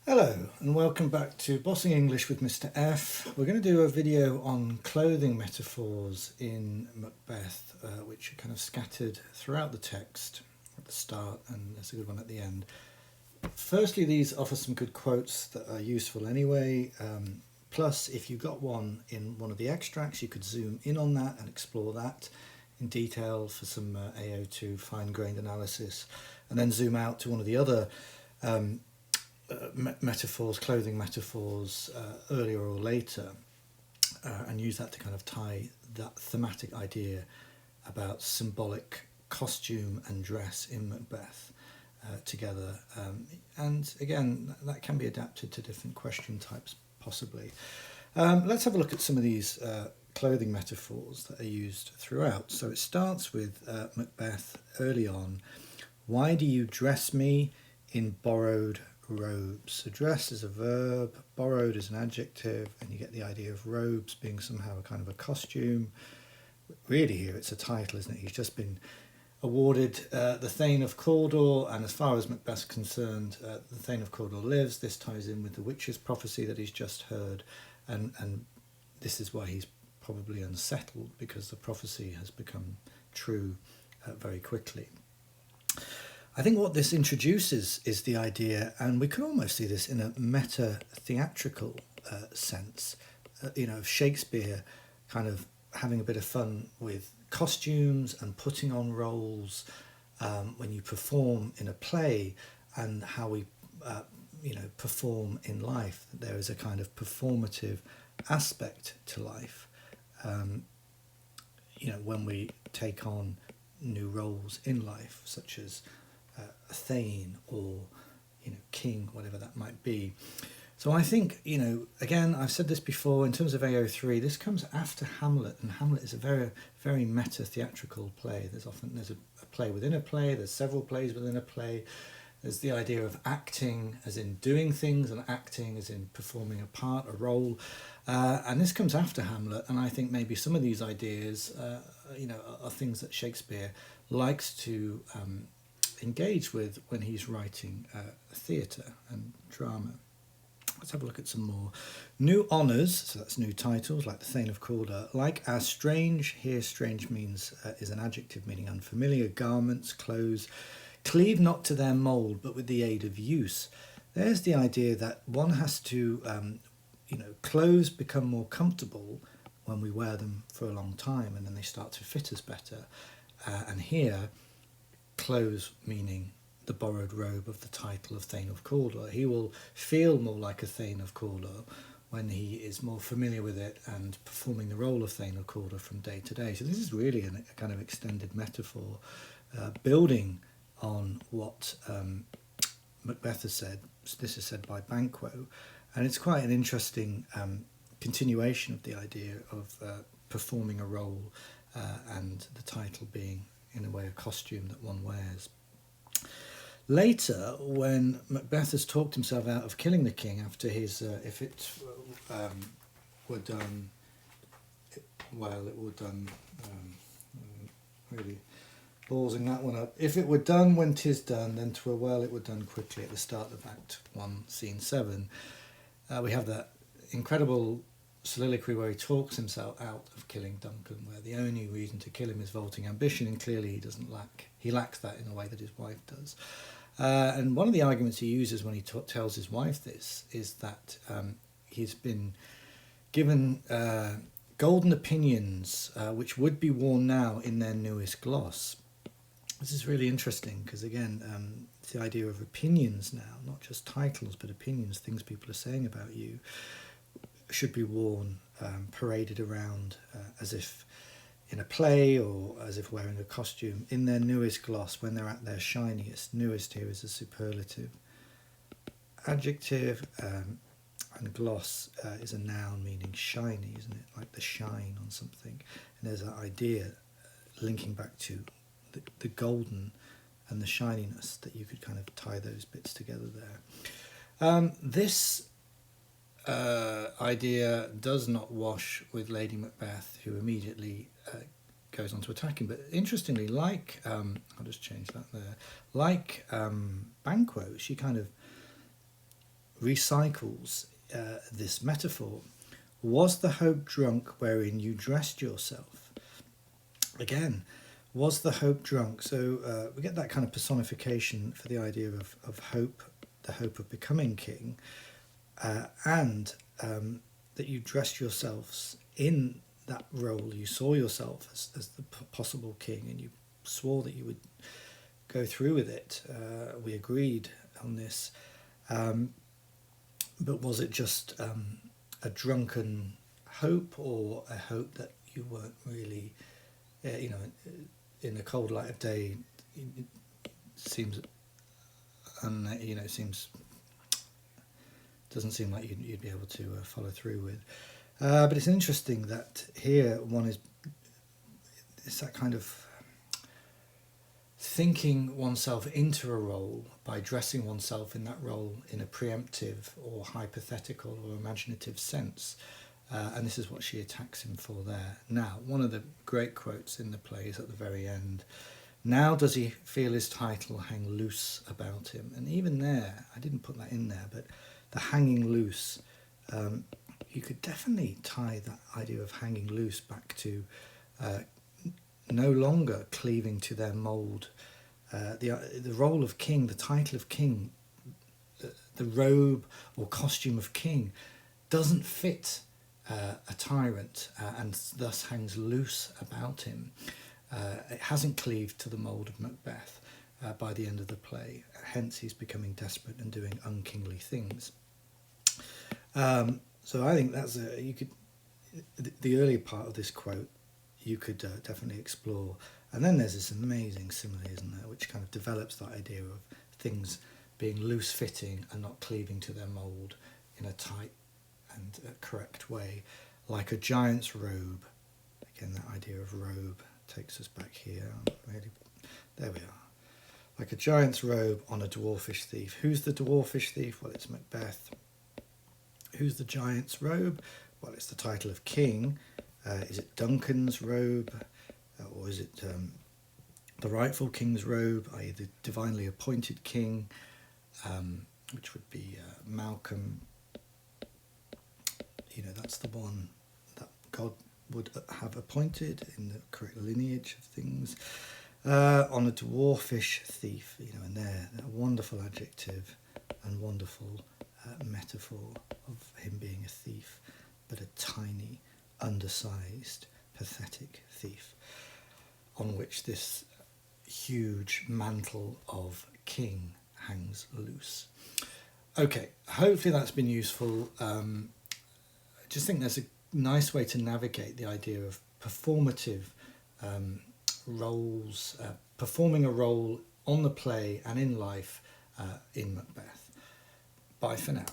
Hello and welcome back to Bossing English with Mr. F. We're going to do a video on clothing metaphors in Macbeth, which are kind of scattered throughout the text at the start, and there's a good one at the end. Firstly, these offer some good quotes that are useful anyway. Plus, if you got one in one of the extracts, you could zoom in on that and explore that in detail for some AO2 fine-grained analysis, and then zoom out to one of the other metaphors, clothing metaphors, earlier or later, and use that to kind of tie that thematic idea about symbolic costume and dress in Macbeth together. And again, that can be adapted to different question types, possibly. Let's have a look at some of these clothing metaphors that are used throughout. So it starts with Macbeth early on. Why do you dress me in borrowed robes? So dress is a verb, borrowed is an adjective, and you get the idea of robes being somehow a kind of a costume. Really here it's a title, isn't it? He's just been awarded the Thane of Cawdor, and as far as Macbeth's concerned, the Thane of Cawdor lives. This ties in with the witch's prophecy that he's just heard, and this is why he's probably unsettled, because the prophecy has become true very quickly. I think what this introduces is the idea, and we can almost see this in a meta-theatrical sense, of Shakespeare kind of having a bit of fun with costumes and putting on roles when you perform in a play, and how we, perform in life. There is a kind of performative aspect to life, when we take on new roles in life, such as a thane or king, whatever that might be. So I think, again, I've said this before, in terms of AO3, this comes after Hamlet, and Hamlet is a very, very meta-theatrical play. There's a play within a play, there's several plays within a play. There's the idea of acting as in doing things, and acting as in performing a part, a role. And this comes after Hamlet, and I think maybe some of these ideas, are things that Shakespeare likes to engage with when he's writing theatre and drama. Let's have a look at some more. New honours, so that's new titles, like the Thane of Cawdor. Like as strange, here strange means is an adjective meaning unfamiliar. Garments, clothes, cleave not to their mould, but with the aid of use. There's the idea that one has to, clothes become more comfortable when we wear them for a long time, and then they start to fit us better. And here, clothes meaning the borrowed robe of the title of Thane of Cawdor. He will feel more like a Thane of Cawdor when he is more familiar with it and performing the role of Thane of Cawdor from day to day. So this is really a kind of extended metaphor, building on what Macbeth has said. This is said by Banquo, and it's quite an interesting continuation of the idea of performing a role, and the title being, in a way, a costume that one wears. Later, when Macbeth has talked himself out of killing the king after his, if it were done, really ballsing that one up. If it were done when 'tis done, then 'twere well it were done quickly, at the start of Act 1, Scene 7. We have that incredible soliloquy where he talks himself out of killing Duncan, where the only reason to kill him is vaulting ambition, and clearly he lacks that in a way that his wife does. And one of the arguments he uses when he tells his wife this is that he's been given golden opinions which would be worn now in their newest gloss. This is really interesting because, again, it's the idea of opinions now, not just titles, but opinions, things people are saying about you, should be worn, paraded around as if in a play, or as if wearing a costume, in their newest gloss, when they're at their shiniest. Newest here is a superlative adjective, and gloss is a noun meaning shiny, isn't it? Like the shine on something. And there's that idea linking back to the golden and the shininess, that you could kind of tie those bits together there. This idea does not wash with Lady Macbeth, who immediately goes on to attack him. But interestingly, like I'll just change that there. Like Banquo, she kind of recycles this metaphor. Was the hope drunk wherein you dressed yourself? Again, was the hope drunk? So we get that kind of personification for the idea of hope, the hope of becoming king, and that you dressed yourselves in that role. You saw yourself as the possible king, and you swore that you would go through with it. We agreed on this. But was it just a drunken hope, or a hope that you weren't really, in the cold light of day, it seems, doesn't seem like you'd be able to follow through with. But it's interesting that here it's that kind of thinking oneself into a role by dressing oneself in that role in a preemptive or hypothetical or imaginative sense. And this is what she attacks him for there. Now, one of the great quotes in the play is at the very end. Now does he feel his title hang loose about him? And even there, I didn't put that in there, but the hanging loose, you could definitely tie that idea of hanging loose back to no longer cleaving to their mould. The role of king, the title of king, the robe or costume of king doesn't fit a tyrant and thus hangs loose about him. It hasn't cleaved to the mould of Macbeth by the end of the play. Hence he's becoming desperate and doing unkingly things. So I think that's the earlier part of this quote you could definitely explore. And then there's this amazing simile, isn't there, which kind of develops that idea of things being loose-fitting and not cleaving to their mould in a tight and correct way, like a giant's robe. Again, that idea of robe takes us back here. There we are. Like a giant's robe on a dwarfish thief. Who's the dwarfish thief? Well, it's Macbeth. Who's the giant's robe? Well, it's the title of king. Is it Duncan's robe, or is it the rightful king's robe, i.e. the divinely appointed king, which would be Malcolm? That's the one that God would have appointed in the correct lineage of things. On a dwarfish thief, and there, a wonderful adjective and wonderful metaphor of him being a thief, but a tiny, undersized, pathetic thief, on which this huge mantle of king hangs loose. Okay, hopefully that's been useful. I just think there's a nice way to navigate the idea of performative roles, performing a role on the play and in life in Macbeth. Bye for now.